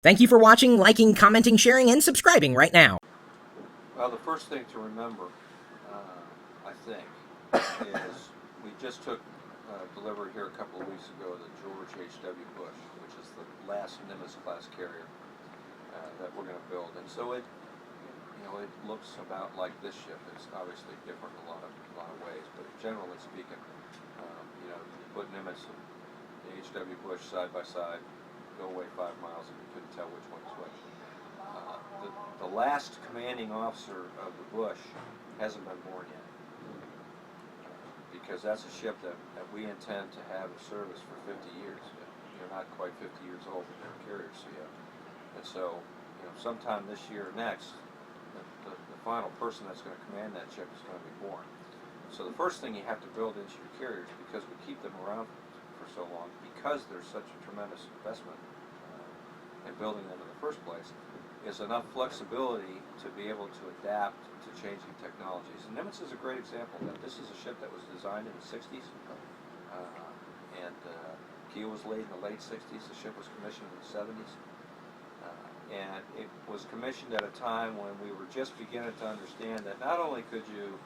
Thank you for watching, liking, commenting, sharing, and subscribing right now. Well, the first thing to remember, I think, is we just took delivery here a couple of weeks ago of the George H.W. Bush, which is the last Nimitz class carrier that we're going to build. And so it looks about like this ship. It's obviously different in a lot of ways, but generally speaking, you put Nimitz and the H.W. Bush side by side, go away 5 miles, and you couldn't tell which one was which. The last commanding officer of the Bush hasn't been born yet, because that's a ship that we intend to have in service for 50 years. You're not quite 50 years old when you're a carrier yet. And so, sometime this year or next, the final person that's going to command that ship is going to be born. So the first thing you have to build into your carriers, because we keep them around for so long, because there's such a tremendous investment in building them in the first place, is enough flexibility to be able to adapt to changing technologies. And Nimitz is a great example of that. This is a ship that was designed in the 60s, and keel was laid in the late 60s. The ship was commissioned in the 70s. And it was commissioned at a time when we were just beginning to understand that not only could you,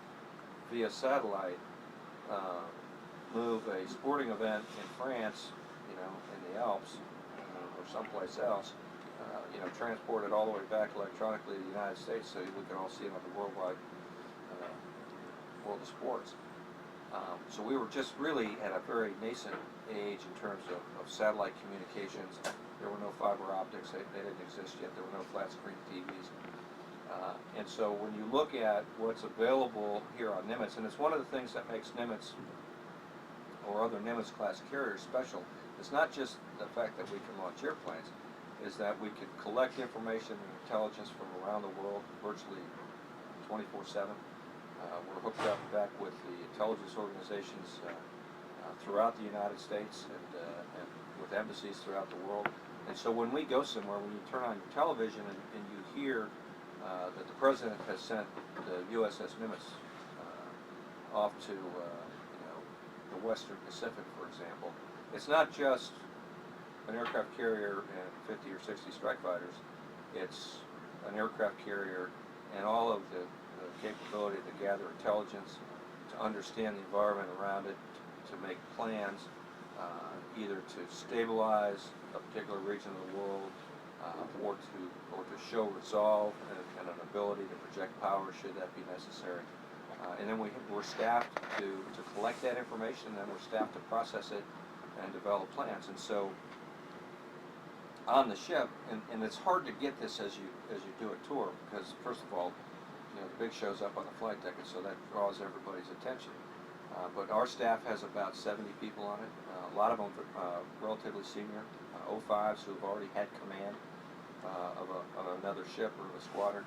via satellite, move a sporting event in France, in the Alps, or someplace else, transport it all the way back electronically to the United States so we can all see it on the worldwide world of sports. So we were just really at a very nascent age in terms of satellite communications. There were no fiber optics. They didn't exist yet. There were no flat screen TVs. And so when you look at what's available here on Nimitz, and it's one of the things that makes Nimitz or other Nimitz class carriers special, it's not just the fact that we can launch airplanes, is that we can collect information and intelligence from around the world virtually 24/7. We're hooked up back with the intelligence organizations throughout the United States and with embassies throughout the world. And so when we go somewhere, when you turn on your television and you hear that the President has sent the USS Nimitz off to the Western Pacific, for example, it's not just an aircraft carrier and 50 or 60 strike fighters. It's an aircraft carrier and all of the capability to gather intelligence, to understand the environment around it, to make plans, either to stabilize a particular region of the world, or to show resolve and an ability to project power should that be necessary. And then we're staffed to collect that information, and then we're staffed to process it and develop plans. And so on the ship, and it's hard to get this as you do a tour, because first of all, the big show's up on the flight deck, and so that draws everybody's attention. But our staff has about 70 people on it. A lot of them relatively senior, 05s who've already had command of another ship or a squadron.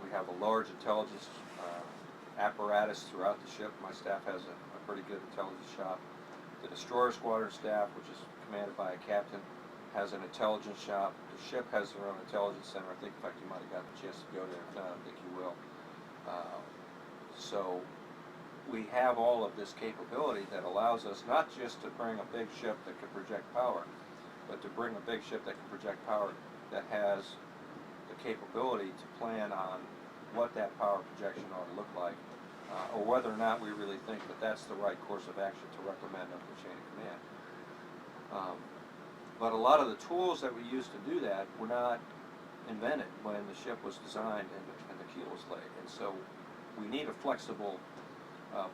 We have a large intelligence apparatus throughout the ship. My staff has a pretty good intelligence shop. The destroyer squadron staff, which is commanded by a captain, has an intelligence shop. The ship has their own intelligence center. I think, in fact, you might have gotten a chance to go there. If not, I think you will. So we have all of this capability that allows us not just to bring a big ship that can project power, but to bring a big ship that can project power that has the capability to plan on what that power projection ought to look like, or whether or not we really think that that's the right course of action to recommend up the chain of command. But a lot of the tools that we used to do that were not invented when the ship was designed and the keel was laid. And so we need a flexible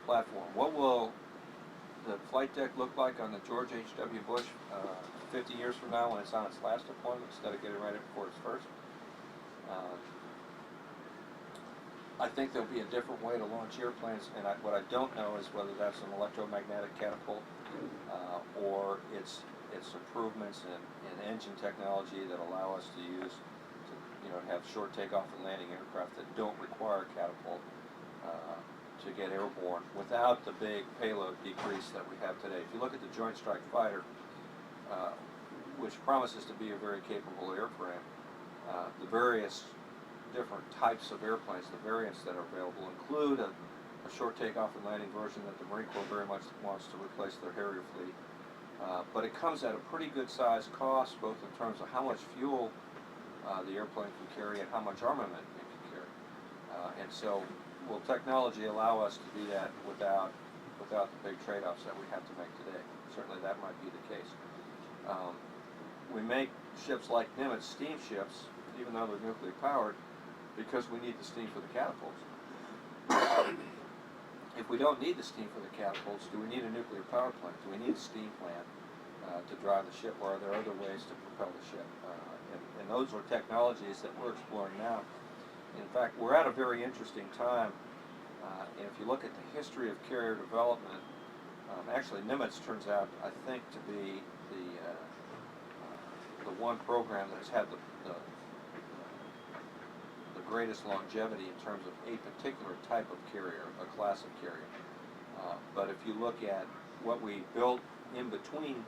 platform. What will the flight deck look like on the George H.W. Bush 50 years from now when it's on its last deployment instead of getting ready for its first? I think there'll be a different way to launch airplanes, and what I don't know is whether that's an electromagnetic catapult or it's improvements in engine technology that allow us to use to have short takeoff and landing aircraft that don't require a catapult to get airborne without the big payload decrease that we have today. If you look at the Joint Strike Fighter, which promises to be a very capable airframe, the various different types of airplanes, the variants that are available include a short takeoff and landing version that the Marine Corps very much wants to replace their Harrier fleet. But it comes at a pretty good sized cost, both in terms of how much fuel the airplane can carry and how much armament it can carry. And so, will technology allow us to do that without the big trade-offs that we have to make today? Certainly that might be the case. We make ships like Nimitz steamships, even though they're nuclear powered, because we need the steam for the catapults. If we don't need the steam for the catapults, do we need a nuclear power plant? Do we need a steam plant to drive the ship, or are there other ways to propel the ship? And those are technologies that we're exploring now. In fact, we're at a very interesting time. And if you look at the history of carrier development, actually Nimitz turns out, I think, to be the one program that has had the greatest longevity in terms of a particular type of carrier, a class of carrier. But if you look at what we built in between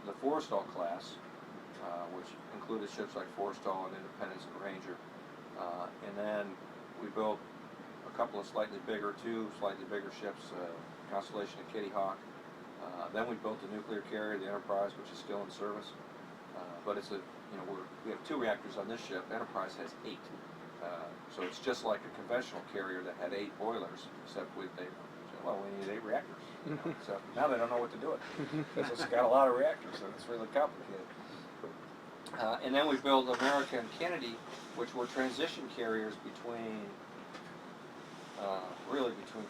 the Forrestal class, which included ships like Forrestal and Independence and Ranger, and then we built a couple of two slightly bigger ships, Constellation and Kitty Hawk. Then we built the nuclear carrier, the Enterprise, which is still in service. But it's we have 2 reactors on this ship. Enterprise has 8. So it's just like a conventional carrier that had 8 boilers, except we said, well, we need 8 reactors. So now they don't know what to do with it, because it's got a lot of reactors, and it's really complicated. And then we built America and Kennedy, which were transition carriers between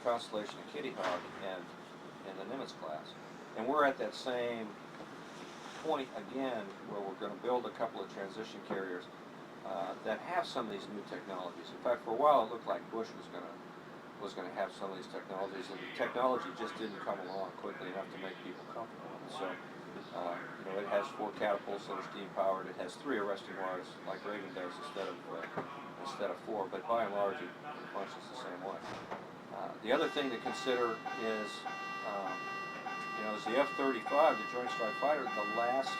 Constellation and Kitty Hawk and the Nimitz class. And we're at that same point again, where we're going to build a couple of transition carriers that have some of these new technologies. In fact, for a while it looked like Bush was going to have some of these technologies, and the technology just didn't come along quickly enough to make people comfortable. And so, it has 4 catapults that are steam powered. It has 3 arresting wires like Reagan does instead of 4. But by and large, it functions the same way. The other thing to consider is, is the F-35, the Joint Strike Fighter, the last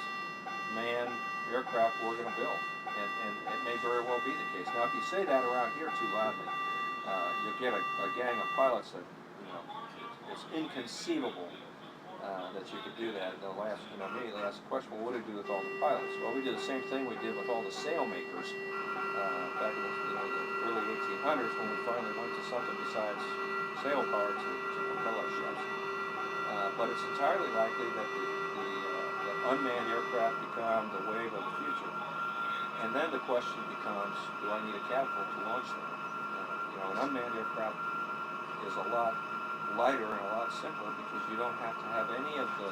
manned aircraft we're going to build, and it may very well be the case. Now, if you say that around here too loudly, you'll get a gang of pilots that, it's inconceivable that you could do that. And they'll immediately ask the question, well, what do we do with all the pilots? Well, we did the same thing we did with all the sailmakers back in the early 1800s, when we finally went to something besides sail power to propel our ships. But it's entirely likely that that unmanned aircraft become the wave of the future. And then the question becomes, do I need a catapult to launch them? An unmanned aircraft is a lot lighter and a lot simpler, because you don't have to have any of the,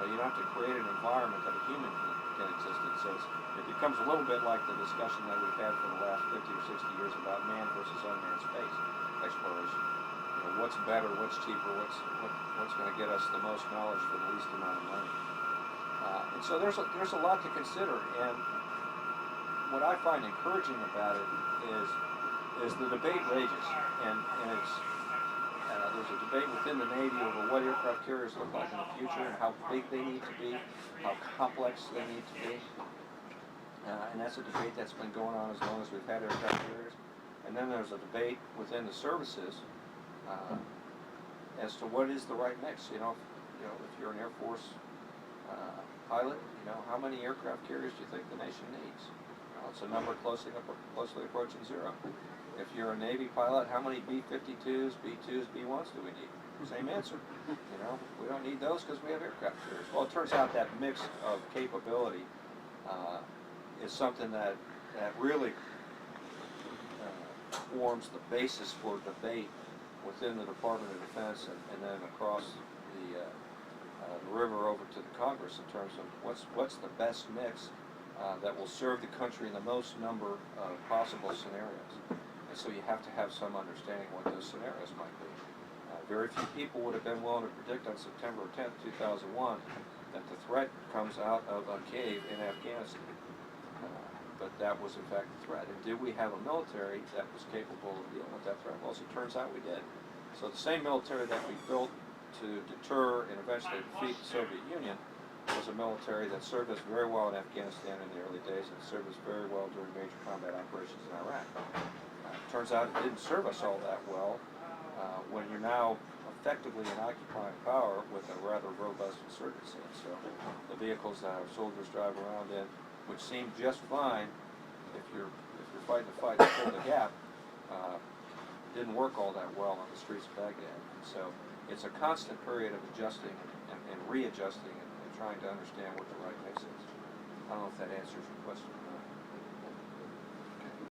you don't have to create an environment that a human can exist in. So it becomes a little bit like the discussion that we've had for the last 50 or 60 years about manned versus unmanned space exploration. What's better, what's cheaper, what's going to get us the most knowledge for the least amount of money. And so there's a lot to consider, and what I find encouraging about it is the debate rages, and it's there's a debate within the Navy over what aircraft carriers look like in the future, and how big they need to be, how complex they need to be. And that's a debate that's been going on as long as we've had aircraft carriers. And then there's a debate within the services as to what is the right mix. If you're an Air Force pilot, how many aircraft carriers do you think the nation needs? It's a number closely approaching 0. If you're a Navy pilot, how many B-52s, B-2s, B-1s do we need? Same answer. We don't need those because we have aircraft carriers. Well, it turns out that mix of capability is something that really forms the basis for debate within the Department of Defense and then across the river over to the Congress, in terms of what's the best mix that will serve the country in the most number of possible scenarios. And so you have to have some understanding what those scenarios might be. Very few people would have been willing to predict on September 10th, 2001, that the threat comes out of a cave in Afghanistan. But that was in fact the threat. And did we have a military that was capable of dealing with that threat? Well, as it turns out, we did. So the same military that we built to deter and eventually defeat the Soviet Union was a military that served us very well in Afghanistan in the early days, and served us very well during major combat operations in Iraq. Turns out it didn't serve us all that well when you're now effectively in occupying power with a rather robust insurgency. So the vehicles that our soldiers drive around in, which seem just fine if you're fighting the fight to fill the gap, didn't work all that well on the streets of Baghdad. And so it's a constant period of adjusting and readjusting and trying to understand what the right mix is. I don't know if that answers your question or not.